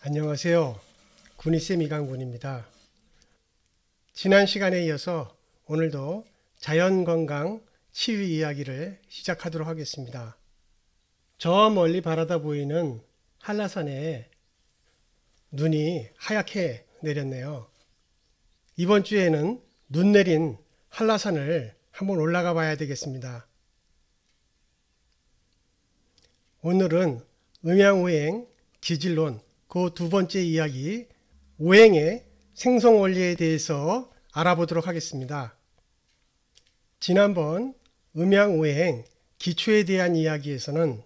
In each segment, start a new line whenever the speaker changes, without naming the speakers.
안녕하세요. 군의쌤 이강군입니다. 지난 시간에 이어서 오늘도 자연건강 치유 이야기를 시작하도록 하겠습니다. 저 멀리 바라다 보이는 한라산에 눈이 하얗게 내렸네요. 이번 주에는 눈 내린 한라산을 한번 올라가 봐야 되겠습니다. 오늘은 음양오행 기질론 그 두 번째 이야기, 오행의 생성 원리에 대해서 알아보도록 하겠습니다. 지난번 음양오행 기초에 대한 이야기에서는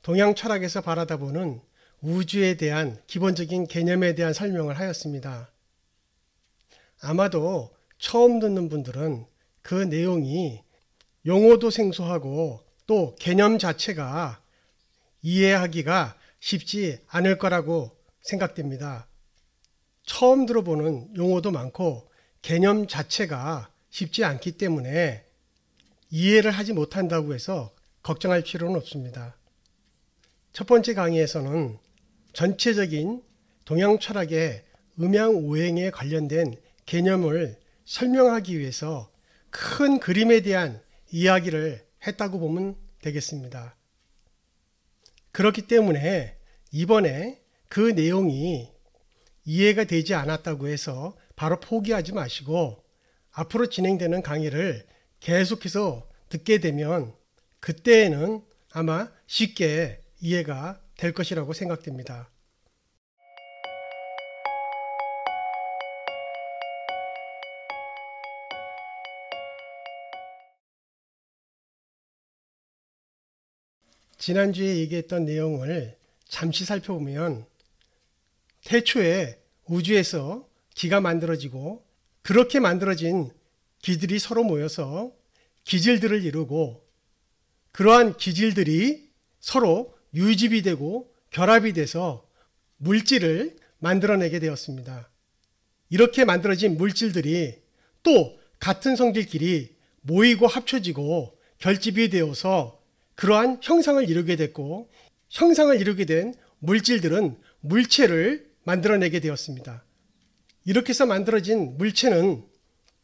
동양 철학에서 바라다 보는 우주에 대한 기본적인 개념에 대한 설명을 하였습니다. 아마도 처음 듣는 분들은 그 내용이 용어도 생소하고 또 개념 자체가 이해하기가 쉽지 않을 거라고 생각됩니다. 처음 들어보는 용어도 많고 개념 자체가 쉽지 않기 때문에 이해를 하지 못한다고 해서 걱정할 필요는 없습니다. 첫 번째 강의에서는 전체적인 동양 철학의 음양오행에 관련된 개념을 설명하기 위해서 큰 그림에 대한 이야기를 했다고 보면 되겠습니다. 그렇기 때문에 이번에 그 내용이 이해가 되지 않았다고 해서 바로 포기하지 마시고 앞으로 진행되는 강의를 계속해서 듣게 되면 그때에는 아마 쉽게 이해가 될 것이라고 생각됩니다. 지난주에 얘기했던 내용을 잠시 살펴보면 태초에 우주에서 기가 만들어지고 그렇게 만들어진 기들이 서로 모여서 기질들을 이루고 그러한 기질들이 서로 유집이 되고 결합이 돼서 물질을 만들어내게 되었습니다. 이렇게 만들어진 물질들이 또 같은 성질끼리 모이고 합쳐지고 결집이 되어서 그러한 형상을 이루게 됐고 형상을 이루게 된 물질들은 물체를 만들어내게 되었습니다. 이렇게 해서 만들어진 물체는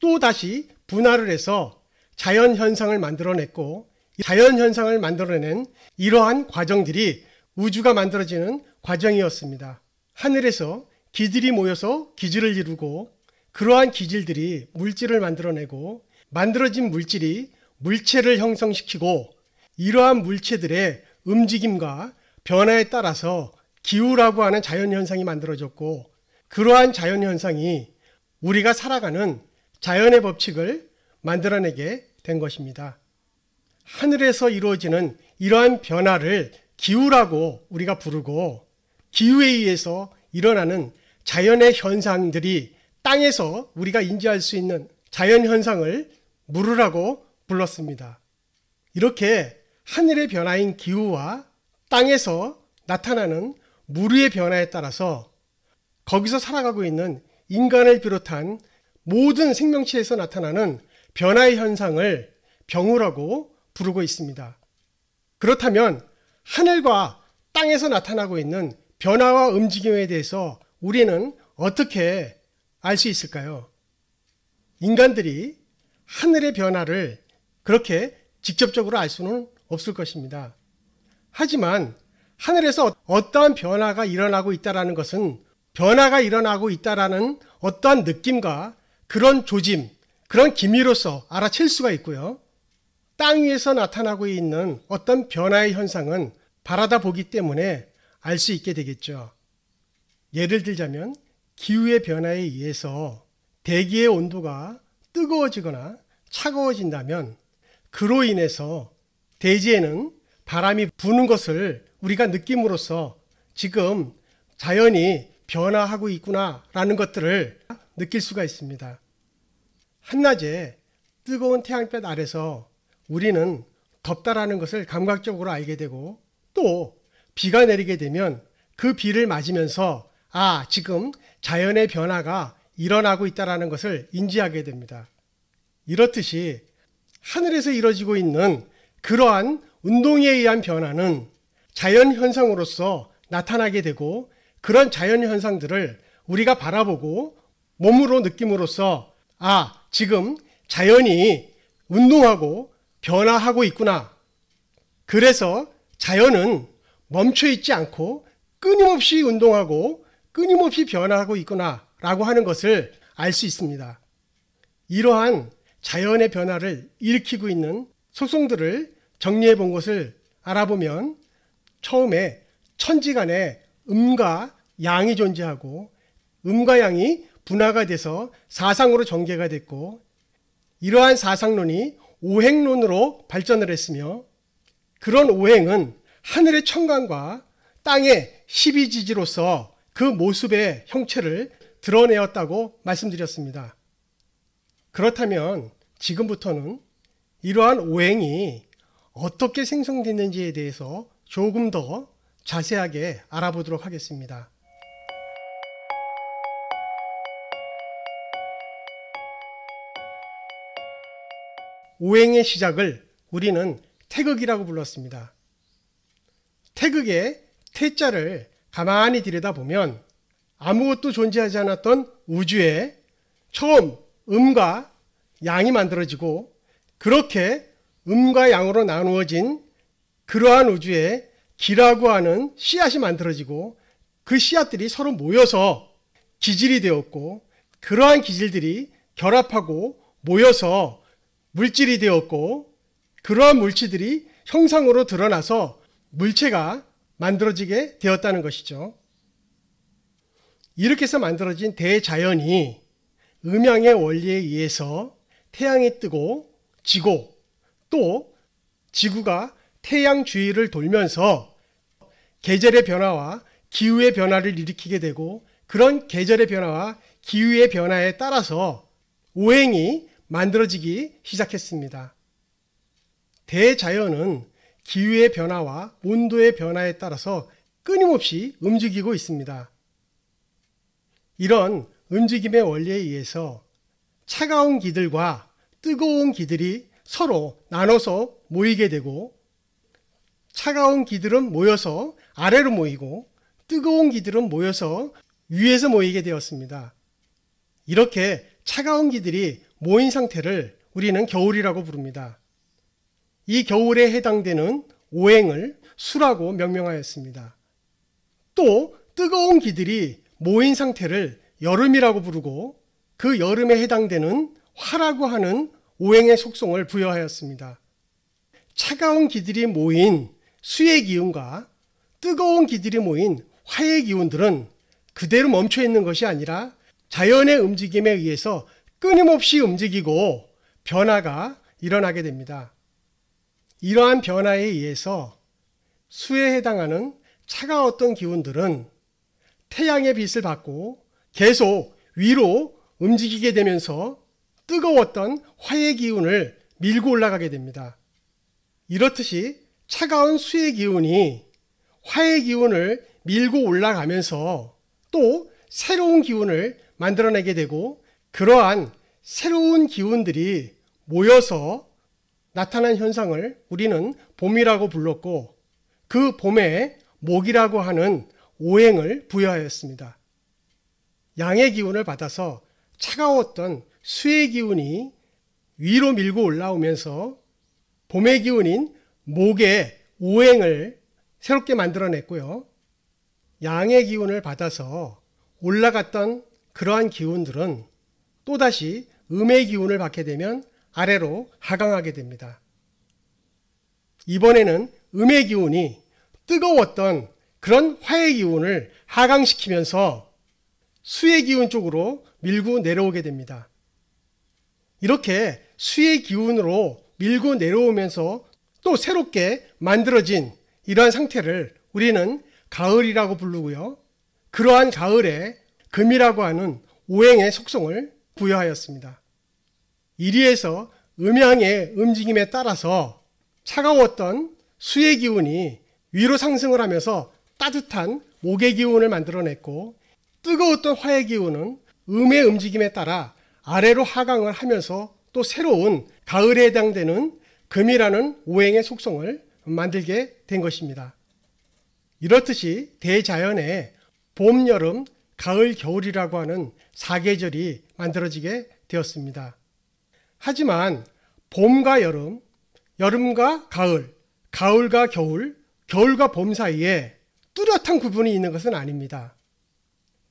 또 다시 분할을 해서 자연현상을 만들어냈고 자연현상을 만들어낸 이러한 과정들이 우주가 만들어지는 과정이었습니다. 하늘에서 기들이 모여서 기질을 이루고 그러한 기질들이 물질을 만들어내고 만들어진 물질이 물체를 형성시키고 이러한 물체들의 움직임과 변화에 따라서 기후라고 하는 자연현상이 만들어졌고 그러한 자연현상이 우리가 살아가는 자연의 법칙을 만들어내게 된 것입니다. 하늘에서 이루어지는 이러한 변화를 기후라고 우리가 부르고 기후에 의해서 일어나는 자연의 현상들이 땅에서 우리가 인지할 수 있는 자연현상을 무르라고 불렀습니다. 이렇게 하늘의 변화인 기후와 땅에서 나타나는 무르의 변화에 따라서 거기서 살아가고 있는 인간을 비롯한 모든 생명체에서 나타나는 변화의 현상을 병우라고 부르고 있습니다. 그렇다면 하늘과 땅에서 나타나고 있는 변화와 움직임에 대해서 우리는 어떻게 알 수 있을까요? 인간들이 하늘의 변화를 그렇게 직접적으로 알 수는 없을 것입니다. 하지만 하늘에서 어떠한 변화가 일어나고 있다는 것은 변화가 일어나고 있다는 어떠한 느낌과 그런 조짐, 그런 기미로서 알아챌 수가 있고요. 땅 위에서 나타나고 있는 어떤 변화의 현상은 바라다 보기 때문에 알 수 있게 되겠죠. 예를 들자면 기후의 변화에 의해서 대기의 온도가 뜨거워지거나 차가워진다면 그로 인해서 대지에는 바람이 부는 것을 우리가 느낌으로써 지금 자연이 변화하고 있구나라는 것들을 느낄 수가 있습니다. 한낮에 뜨거운 태양볕 아래서 우리는 덥다라는 것을 감각적으로 알게 되고 또 비가 내리게 되면 그 비를 맞으면서 지금 자연의 변화가 일어나고 있다는 것을 인지하게 됩니다. 이렇듯이 하늘에서 이루어지고 있는 그러한 운동에 의한 변화는 자연현상으로서 나타나게 되고 그런 자연 현상들을 우리가 바라보고 몸으로 느낌으로써 지금 자연이 운동하고 변화하고 있구나. 그래서 자연은 멈춰 있지 않고 끊임없이 운동하고 끊임없이 변화하고 있구나 라고 하는 것을 알 수 있습니다. 이러한 자연의 변화를 일으키고 있는 속성들을 정리해 본 것을 알아보면 처음에 천지간에 음과 양이 존재하고 음과 양이 분화가 돼서 사상으로 전개가 됐고 이러한 사상론이 오행론으로 발전을 했으며 그런 오행은 하늘의 천간과 땅의 12지지로서 그 모습의 형체를 드러내었다고 말씀드렸습니다. 그렇다면 지금부터는 이러한 오행이 어떻게 생성됐는지에 대해서 조금 더 자세하게 알아보도록 하겠습니다. 오행의 시작을 우리는 태극이라고 불렀습니다. 태극의 태자를 가만히 들여다보면 아무것도 존재하지 않았던 우주에 처음 음과 양이 만들어지고 그렇게 음과 양으로 나누어진 그러한 우주에 기라고 하는 씨앗이 만들어지고 그 씨앗들이 서로 모여서 기질이 되었고 그러한 기질들이 결합하고 모여서 물질이 되었고 그러한 물질들이 형상으로 드러나서 물체가 만들어지게 되었다는 것이죠. 이렇게 해서 만들어진 대자연이 음양의 원리에 의해서 태양이 뜨고 지고 또 지구가 태양 주위를 돌면서 계절의 변화와 기후의 변화를 일으키게 되고 그런 계절의 변화와 기후의 변화에 따라서 오행이 만들어지기 시작했습니다. 대자연은 기후의 변화와 온도의 변화에 따라서 끊임없이 움직이고 있습니다. 이런 움직임의 원리에 의해서 차가운 기들과 뜨거운 기들이 서로 나눠서 모이게 되고 차가운 기들은 모여서 아래로 모이고 뜨거운 기들은 모여서 위에서 모이게 되었습니다. 이렇게 차가운 기들이 모인 상태를 우리는 겨울이라고 부릅니다. 이 겨울에 해당되는 오행을 수라고 명명하였습니다. 또 뜨거운 기들이 모인 상태를 여름이라고 부르고 그 여름에 해당되는 화라고 하는 오행의 속성을 부여하였습니다. 차가운 기들이 모인 수의 기운과 뜨거운 기들이 모인 화의 기운들은 그대로 멈춰 있는 것이 아니라 자연의 움직임에 의해서 끊임없이 움직이고 변화가 일어나게 됩니다. 이러한 변화에 의해서 수에 해당하는 차가웠던 기운들은 태양의 빛을 받고 계속 위로 움직이게 되면서 뜨거웠던 화의 기운을 밀고 올라가게 됩니다. 이렇듯이 차가운 수의 기운이 화의 기운을 밀고 올라가면서 또 새로운 기운을 만들어내게 되고 그러한 새로운 기운들이 모여서 나타난 현상을 우리는 봄이라고 불렀고 그 봄에 목이라고 하는 오행을 부여하였습니다. 양의 기운을 받아서 차가웠던 수의 기운이 위로 밀고 올라오면서 봄의 기운인 목의 오행을 새롭게 만들어냈고요. 양의 기운을 받아서 올라갔던 그러한 기운들은 또다시 음의 기운을 받게 되면 아래로 하강하게 됩니다. 이번에는 음의 기운이 뜨거웠던 그런 화의 기운을 하강시키면서 수의 기운 쪽으로 밀고 내려오게 됩니다. 이렇게 수의 기운으로 밀고 내려오면서 또 새롭게 만들어진 이러한 상태를 우리는 가을이라고 부르고요. 그러한 가을에 금이라고 하는 오행의 속성을 부여하였습니다. 이리에서 음양의 움직임에 따라서 차가웠던 수의 기운이 위로 상승을 하면서 따뜻한 목의 기운을 만들어냈고 뜨거웠던 화의 기운은 음의 움직임에 따라 아래로 하강을 하면서 또 새로운 가을에 해당되는 금이라는 오행의 속성을 만들게 된 것입니다. 이렇듯이 대자연에 봄, 여름, 가을, 겨울이라고 하는 4계절이 만들어지게 되었습니다. 하지만 봄과 여름, 여름과 가을, 가을과 겨울, 겨울과 봄 사이에 뚜렷한 구분이 있는 것은 아닙니다.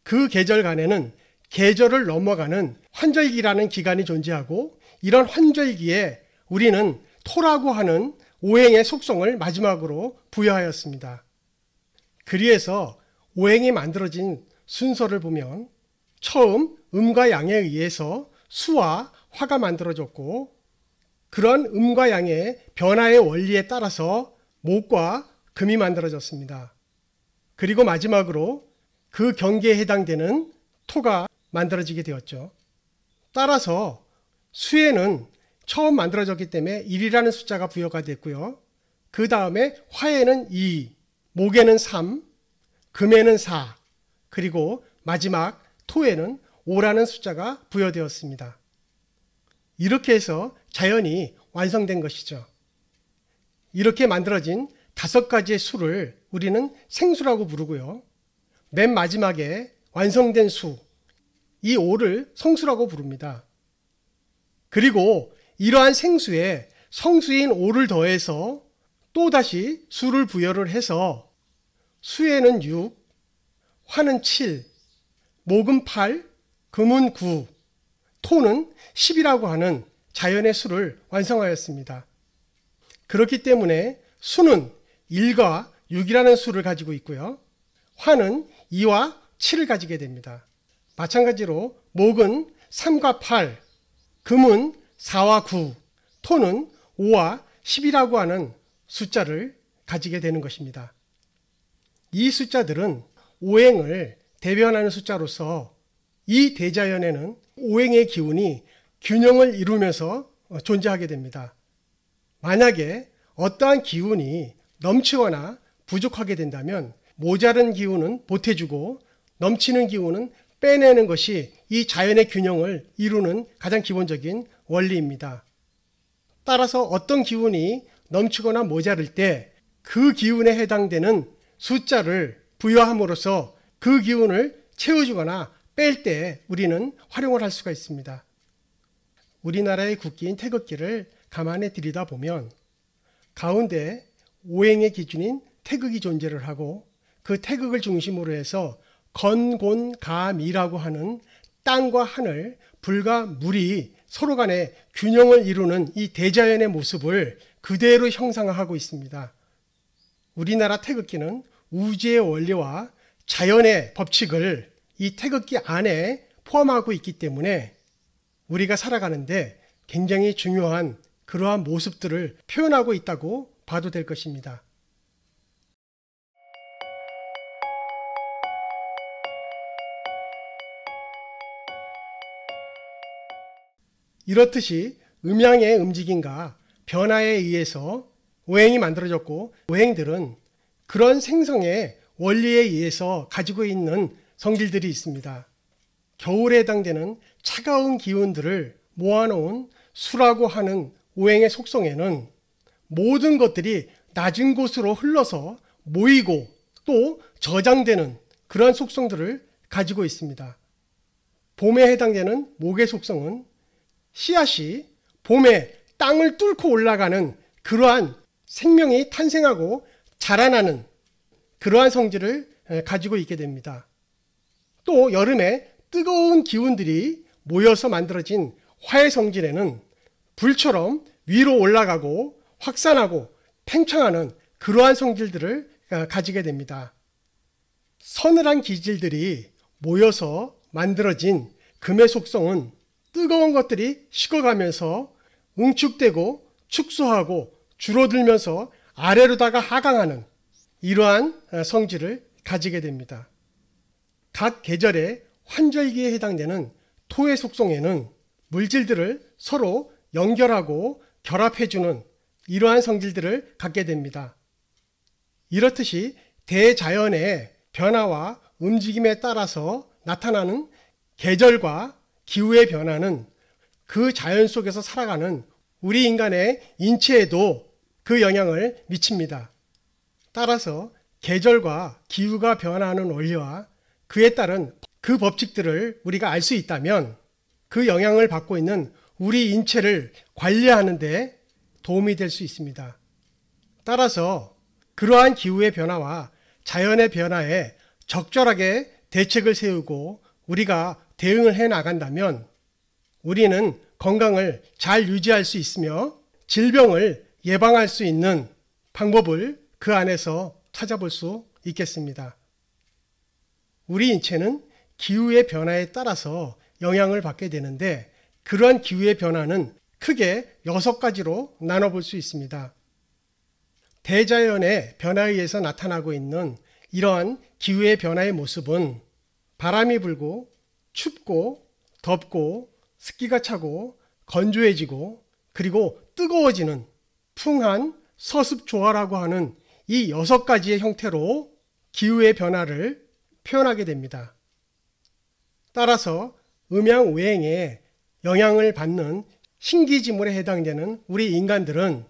그 계절 간에는 계절을 넘어가는 환절기라는 기간이 존재하고, 이런 환절기에 우리는 토라고 하는 오행의 속성을 마지막으로 부여하였습니다. 그리해서 오행이 만들어진 순서를 보면 처음 음과 양에 의해서 수와 화가 만들어졌고, 그런 음과 양의 변화의 원리에 따라서 목과 금이 만들어졌습니다. 그리고 마지막으로 그 경계에 해당되는 토가 만들어지게 되었죠. 따라서 수에는 처음 만들어졌기 때문에 1이라는 숫자가 부여가 됐고요. 그 다음에 화에는 2, 목에는 3, 금에는 4, 그리고 마지막 토에는 5라는 숫자가 부여되었습니다. 이렇게 해서 자연이 완성된 것이죠. 이렇게 만들어진 5가지의 수를 우리는 생수라고 부르고요. 맨 마지막에 완성된 수, 이 5를 성수라고 부릅니다. 그리고 이러한 생수에 성수인 5를 더해서 또다시 수를 부여를 해서 수에는 6, 화는 7, 목은 8, 금은 9, 토는 10이라고 하는 자연의 수를 완성하였습니다. 그렇기 때문에 수는 1과 6이라는 수를 가지고 있고요. 화는 2와 7을 가지게 됩니다. 마찬가지로 목은 3과 8, 금은 4와 9, 토는 5와 10이라고 하는 숫자를 가지게 되는 것입니다. 이 숫자들은 오행을 대변하는 숫자로서 이 대자연에는 오행의 기운이 균형을 이루면서 존재하게 됩니다. 만약에 어떠한 기운이 넘치거나 부족하게 된다면 모자른 기운은 보태주고 넘치는 기운은 빼내는 것이 이 자연의 균형을 이루는 가장 기본적인 원리입니다. 따라서 어떤 기운이 넘치거나 모자랄 때 그 기운에 해당되는 숫자를 부여함으로써 그 기운을 채워주거나 뺄 때 우리는 활용을 할 수가 있습니다. 우리나라의 국기인 태극기를 가만히 들여다보면 가운데 오행의 기준인 태극이 존재를 하고, 그 태극을 중심으로 해서 건곤가미라고 하는 땅과 하늘, 불과 물이 서로 간에 균형을 이루는 이 대자연의 모습을 그대로 형상화하고 있습니다. 우리나라 태극기는 우주의 원리와 자연의 법칙을 이 태극기 안에 포함하고 있기 때문에 우리가 살아가는데 굉장히 중요한 그러한 모습들을 표현하고 있다고 봐도 될 것입니다. 이렇듯이 음양의 움직임과 변화에 의해서 오행이 만들어졌고, 오행들은 그런 생성의 원리에 의해서 가지고 있는 성질들이 있습니다. 겨울에 해당되는 차가운 기운들을 모아놓은 수라고 하는 오행의 속성에는 모든 것들이 낮은 곳으로 흘러서 모이고 또 저장되는 그러한 속성들을 가지고 있습니다. 봄에 해당되는 목의 속성은 씨앗이 봄에 땅을 뚫고 올라가는 그러한 생명이 탄생하고 자라나는 그러한 성질을 가지고 있게 됩니다. 또 여름에 뜨거운 기운들이 모여서 만들어진 화의 성질에는 불처럼 위로 올라가고 확산하고 팽창하는 그러한 성질들을 가지게 됩니다. 서늘한 기질들이 모여서 만들어진 금의 속성은 뜨거운 것들이 식어가면서 응축되고 축소하고 줄어들면서 아래로다가 하강하는 이러한 성질을 가지게 됩니다. 각 계절의 환절기에 해당되는 토의 속성에는 물질들을 서로 연결하고 결합해주는 이러한 성질들을 갖게 됩니다. 이렇듯이 대자연의 변화와 움직임에 따라서 나타나는 계절과 기후의 변화는 그 자연 속에서 살아가는 우리 인간의 인체에도 그 영향을 미칩니다. 따라서 계절과 기후가 변화하는 원리와 그에 따른 그 법칙들을 우리가 알 수 있다면 그 영향을 받고 있는 우리 인체를 관리하는 데 도움이 될 수 있습니다. 따라서 그러한 기후의 변화와 자연의 변화에 적절하게 대책을 세우고 우리가 대응을 해 나간다면 우리는 건강을 잘 유지할 수 있으며 질병을 예방할 수 있는 방법을 그 안에서 찾아볼 수 있겠습니다. 우리 인체는 기후의 변화에 따라서 영향을 받게 되는데 그러한 기후의 변화는 크게 6가지로 나눠볼 수 있습니다. 대자연의 변화에 의해서 나타나고 있는 이러한 기후의 변화의 모습은 바람이 불고 춥고 덥고 습기가 차고 건조해지고 그리고 뜨거워지는 풍한 서습조화라고 하는 이 6가지의 형태로 기후의 변화를 표현하게 됩니다. 따라서 음양오행에 영향을 받는 신기지물에 해당되는 우리 인간들은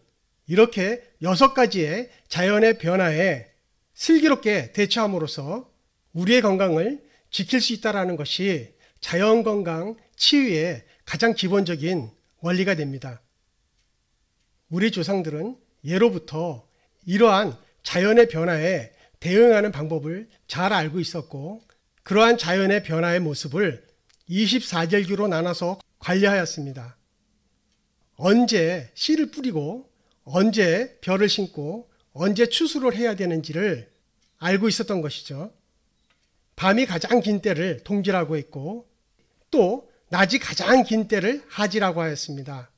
이렇게 6가지의 자연의 변화에 슬기롭게 대처함으로써 우리의 건강을 지킬 수 있다는 것이 자연건강 치유의 가장 기본적인 원리가 됩니다. 우리 조상들은 예로부터 이러한 자연의 변화에 대응하는 방법을 잘 알고 있었고 그러한 자연의 변화의 모습을 24절기로 나눠서 관리하였습니다. 언제 씨를 뿌리고 언제 벼를 심고 언제 추수를 해야 되는지를 알고 있었던 것이죠. 밤이 가장 긴 때를 동지라고 했고 또 낮이 가장 긴 때를 하지라고 하였습니다.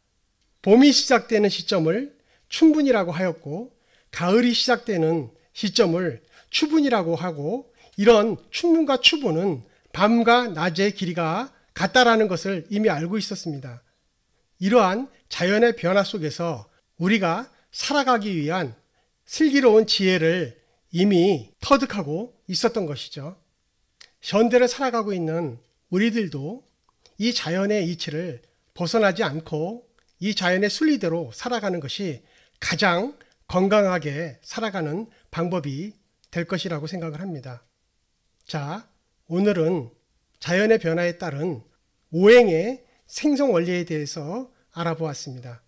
봄이 시작되는 시점을 춘분이라고 하였고 가을이 시작되는 시점을 추분이라고 하고 이런 춘분과 추분은 밤과 낮의 길이가 같다라는 것을 이미 알고 있었습니다. 이러한 자연의 변화 속에서 우리가 살아가기 위한 슬기로운 지혜를 이미 터득하고 있었던 것이죠. 현대를 살아가고 있는 우리들도 이 자연의 이치를 벗어나지 않고 이 자연의 순리대로 살아가는 것이 가장 건강하게 살아가는 방법이 될 것이라고 생각을 합니다. 자, 오늘은 자연의 변화에 따른 오행의 생성 원리에 대해서 알아보았습니다.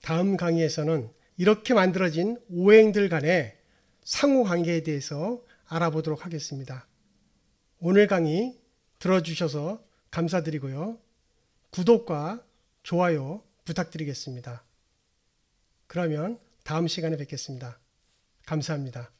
다음 강의에서는 이렇게 만들어진 오행들 간의 상호관계에 대해서 알아보도록 하겠습니다. 오늘 강의 들어주셔서 감사드리고요. 구독과 좋아요 부탁드리겠습니다. 그러면 다음 시간에 뵙겠습니다. 감사합니다.